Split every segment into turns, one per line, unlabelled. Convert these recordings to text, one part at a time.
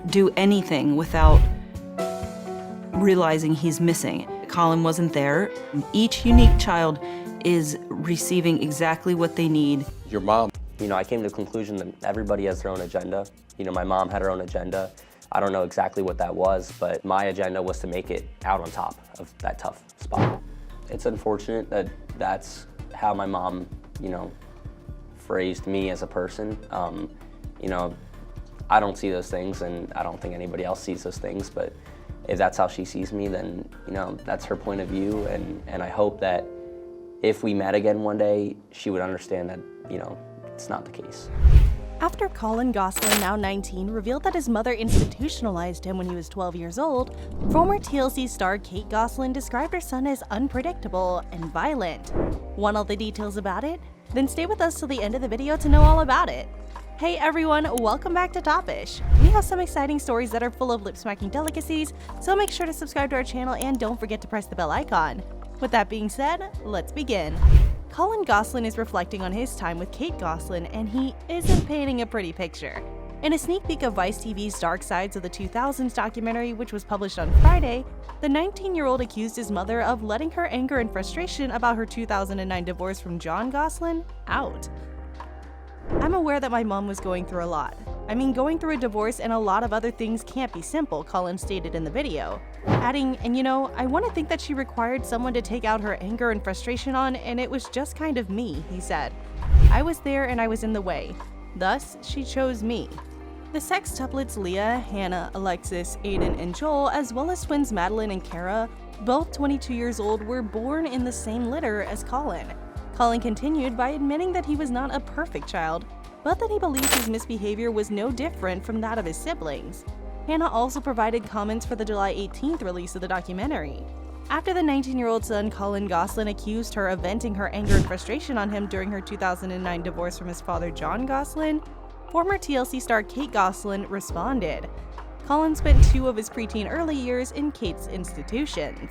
do anything without realizing he's missing. Colin wasn't there. Each unique child is receiving exactly what they need.
Your mom.
I came to the conclusion that everybody has their own agenda. My mom had her own agenda. I don't know exactly what that was, but my agenda was to make it out on top of that tough spot. It's unfortunate that that's how my mom, phrased me as a person. I don't see those things, and I don't think anybody else sees those things, but if that's how she sees me, then, that's her point of view, and I hope that if we met again one day, she would understand that, it's not the case.
After Collin Gosselin, now 19, revealed that his mother institutionalized him when he was 12 years old, former TLC star Kate Gosselin described her son as unpredictable and violent. Want all the details about it? Then stay with us till the end of the video to know all about it. Hey everyone, welcome back to Topish. We have some exciting stories that are full of lip-smacking delicacies, so make sure to subscribe to our channel and don't forget to press the bell icon. With that being said, let's begin. Collin Gosselin is reflecting on his time with Kate Gosselin, and he isn't painting a pretty picture. In a sneak peek of Vice TV's Dark Sides of the 2000s documentary, which was published on Friday, the 19-year-old accused his mother of letting her anger and frustration about her 2009 divorce from Jon Gosselin out. "I'm aware that my mom was going through a lot. Going through a divorce and a lot of other things can't be simple," Collin stated in the video, adding, "And I want to think that she required someone to take out her anger and frustration on, and it was just kind of me," he said. "I was there and I was in the way. Thus, she chose me." The sextuplets Leah, Hannah, Alexis, Aiden, and Joel, as well as twins Madeline and Kara, both 22 years old, were born in the same litter as Collin. Collin continued by admitting that he was not a perfect child, but that he believed his misbehavior was no different from that of his siblings. Hannah also provided comments for the July 18th release of the documentary. After the 19-year-old son Collin Gosselin accused her of venting her anger and frustration on him during her 2009 divorce from his father Jon Gosselin, former TLC star Kate Gosselin responded. Collin spent 2 of his preteen early years in Kate's institutions.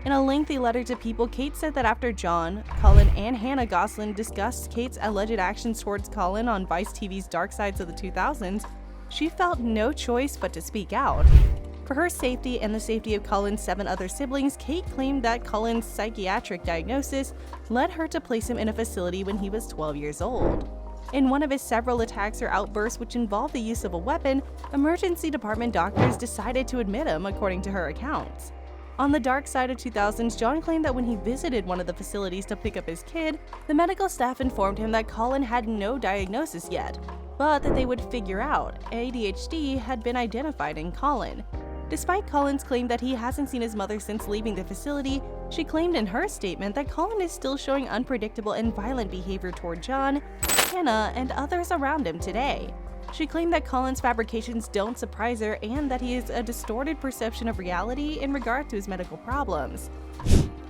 In a lengthy letter to People, Kate said that after Jon, Collin, and Hannah Gosselin discussed Kate's alleged actions towards Collin on Vice TV's Dark Sides of the 2000s, she felt no choice but to speak out. For her safety and the safety of Collin's 7 other siblings, Kate claimed that Collin's psychiatric diagnosis led her to place him in a facility when he was 12 years old. In one of his several attacks or outbursts which involved the use of a weapon, emergency department doctors decided to admit him, according to her accounts. On the Dark Side of 2000s, Jon claimed that when he visited one of the facilities to pick up his kid, the medical staff informed him that Collin had no diagnosis yet, but that they would figure out ADHD had been identified in Collin. Despite Collin's claim that he hasn't seen his mother since leaving the facility, she claimed in her statement that Collin is still showing unpredictable and violent behavior toward Jon, Hannah, and others around him today. She claimed that Collin's fabrications don't surprise her and that he has a distorted perception of reality in regard to his medical problems.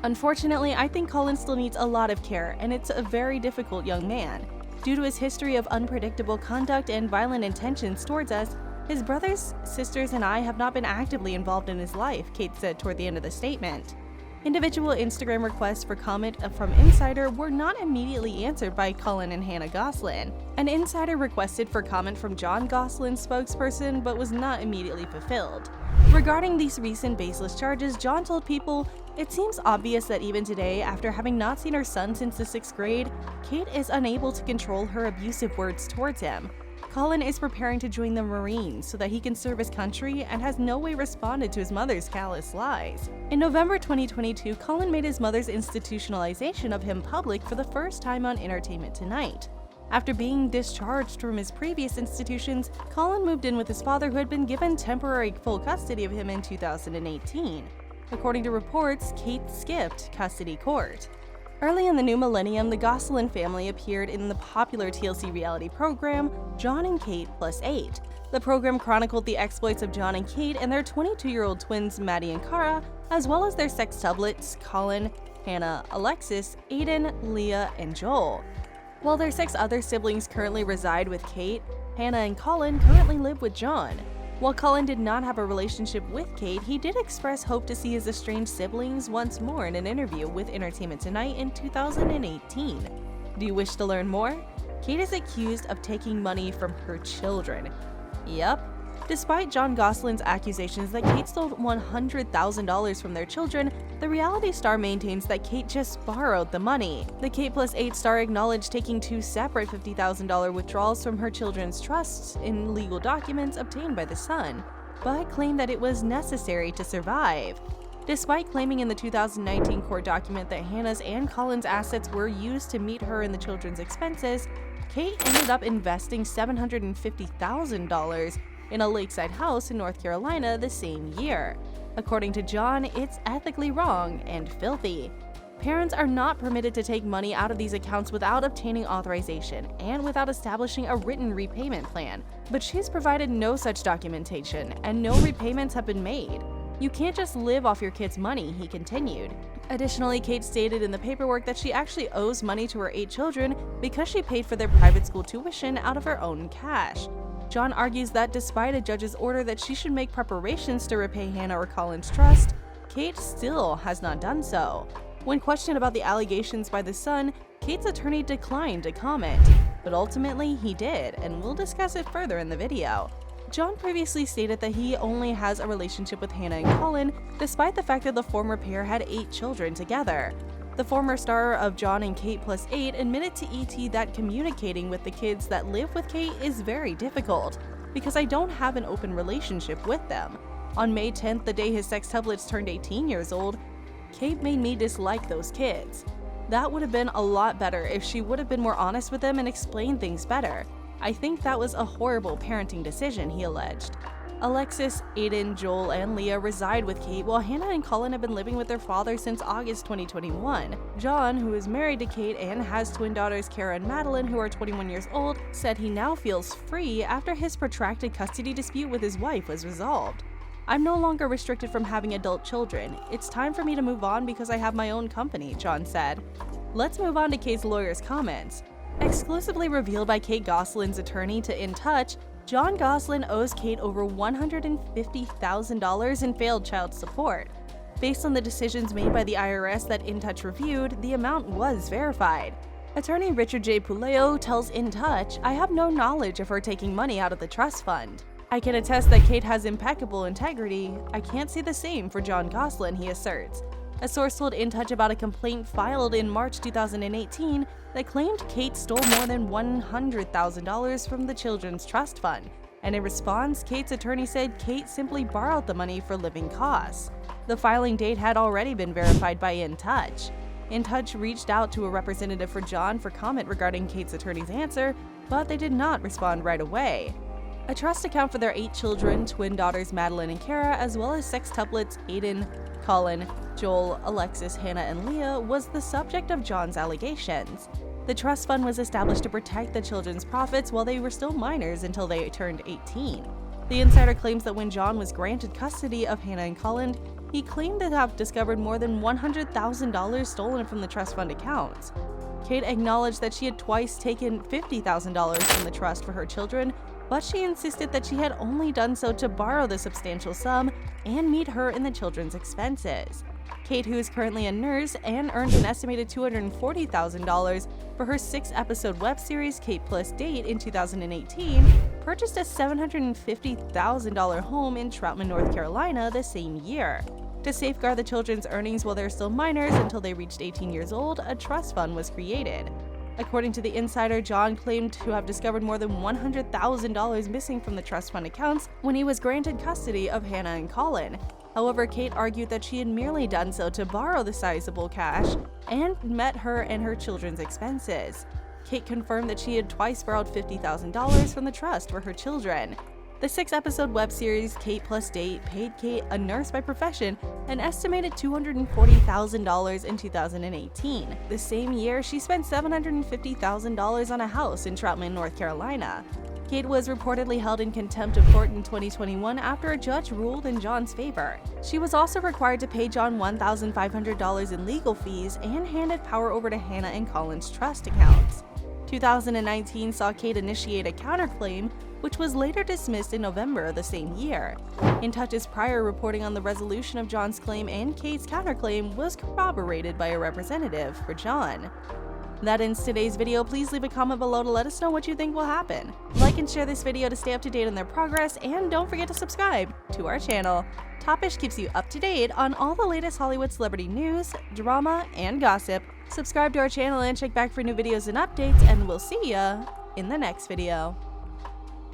"Unfortunately, I think Collin still needs a lot of care, and it's a very difficult young man. Due to his history of unpredictable conduct and violent intentions towards us, his brothers, sisters, and I have not been actively involved in his life," Kate said toward the end of the statement. Individual Instagram requests for comment from Insider were not immediately answered by Collin and Hannah Gosselin. An Insider requested for comment from Jon Gosselin's spokesperson but was not immediately fulfilled. Regarding these recent baseless charges, Jon told People, "It seems obvious that even today, after having not seen her son since the 6th grade, Kate is unable to control her abusive words towards him. Collin is preparing to join the Marines so that he can serve his country and has no way responded to his mother's callous lies." In November 2022, Collin made his mother's institutionalization of him public for the first time on Entertainment Tonight. After being discharged from his previous institutions, Collin moved in with his father, who had been given temporary full custody of him in 2018. According to reports, Kate skipped custody court. Early in the new millennium, the Gosselin family appeared in the popular TLC reality program, Jon and Kate Plus 8. The program chronicled the exploits of Jon and Kate and their 22-year-old twins Maddie and Kara, as well as their sextuplets Collin, Hannah, Alexis, Aiden, Leah, and Joel. While their 6 other siblings currently reside with Kate, Hannah and Collin currently live with Jon. While Collin did not have a relationship with Kate, he did express hope to see his estranged siblings once more in an interview with Entertainment Tonight in 2018. Do you wish to learn more? Kate is accused of taking money from her children. Yup, Despite John Gosselin's accusations that Kate stole $100,000 from their children, the reality star maintains that Kate just borrowed the money. The Kate+8 star acknowledged taking two separate $50,000 withdrawals from her children's trusts in legal documents obtained by the Sun, but claimed that it was necessary to survive. Despite claiming in the 2019 court document that Hannah's and Colin's assets were used to meet her and the children's expenses, Kate ended up investing $750,000 in a lakeside house in North Carolina the same year. According to John, it's ethically wrong and filthy. Parents are not permitted to take money out of these accounts without obtaining authorization and without establishing a written repayment plan, but she's provided no such documentation and no repayments have been made. You can't just live off your kids' money, he continued. Additionally, Kate stated in the paperwork that she actually owes money to her 8 children because she paid for their private school tuition out of her own cash. John argues that despite a judge's order that she should make preparations to repay Hannah or Colin's trust, Kate still has not done so. When questioned about the allegations by The Sun, Kate's attorney declined to comment, but ultimately he did, and we'll discuss it further in the video. John previously stated that he only has a relationship with Hannah and Colin, despite the fact that the former pair had 8 children together. The former star of John and Kate+8 admitted to ET that communicating with the kids that live with Kate is very difficult, because I don't have an open relationship with them. On May 10th, the day his sextuplets turned 18 years old, Kate made me dislike those kids. That would have been a lot better if she would have been more honest with them and explained things better. I think that was a horrible parenting decision, he alleged. Alexis, Aiden, Joel, and Leah reside with Kate, while Hannah and Colin have been living with their father since August 2021. John, who is married to Kate and has twin daughters Kara and Madeline, who are 21 years old, said he now feels free after his protracted custody dispute with his wife was resolved. I'm no longer restricted from having adult children. It's time for me to move on because I have my own company, John said. Let's move on to Kate's lawyer's comments. Exclusively revealed by Kate Gosselin's attorney to In Touch, John Gosselin owes Kate over $150,000 in failed child support. Based on the decisions made by the IRS that In Touch reviewed, the amount was verified. Attorney Richard J. Puleo tells In Touch, I have no knowledge of her taking money out of the trust fund. I can attest that Kate has impeccable integrity. I can't say the same for John Gosselin, he asserts. A source told In Touch about a complaint filed in March 2018 that claimed Kate stole more than $100,000 from the Children's Trust Fund, and in response, Kate's attorney said Kate simply borrowed the money for living costs. The filing date had already been verified by In Touch. In Touch reached out to a representative for John for comment regarding Kate's attorney's answer, but they did not respond right away. A trust account for their 8 children, twin daughters Madeline and Kara, as well as sextuplets Aiden, Colin, Joel, Alexis, Hannah, and Leah, was the subject of John's allegations. The trust fund was established to protect the children's profits while they were still minors until they turned 18. The insider claims that when John was granted custody of Hannah and Colin, he claimed to have discovered more than $100,000 stolen from the trust fund accounts. Kate acknowledged that she had twice taken $50,000 from the trust for her children, but she insisted that she had only done so to borrow the substantial sum and meet her and the children's expenses. Kate, who is currently a nurse and earned an estimated $240,000 for her 6-episode web series Kate+8 in 2018, purchased a $750,000 home in Troutman, North Carolina the same year. To safeguard the children's earnings while they're still minors until they reached 18 years old, a trust fund was created. According to the insider, John claimed to have discovered more than $100,000 missing from the trust fund accounts when he was granted custody of Hannah and Colin. However, Kate argued that she had merely done so to borrow the sizable cash and met her and her children's expenses. Kate confirmed that she had twice borrowed $50,000 from the trust for her children. The 6-episode web series Kate+8 paid Kate, a nurse by profession, an estimated $240,000 in 2018. The same year, she spent $750,000 on a house in Troutman, North Carolina. Kate was reportedly held in contempt of court in 2021 after a judge ruled in John's favor. She was also required to pay John $1,500 in legal fees and handed power over to Hannah and Colin's trust accounts. 2019 saw Kate initiate a counterclaim, which was later dismissed in November of the same year. In Touch's prior reporting on the resolution of John's claim and Kate's counterclaim was corroborated by a representative for John. That ends today's video. Please leave a comment below to let us know what you think will happen. Like and share this video to stay up to date on their progress, and don't forget to subscribe to our channel. Topish keeps you up to date on all the latest Hollywood celebrity news, drama, and gossip. Subscribe to our channel and check back for new videos and updates, and we'll see ya in the next video.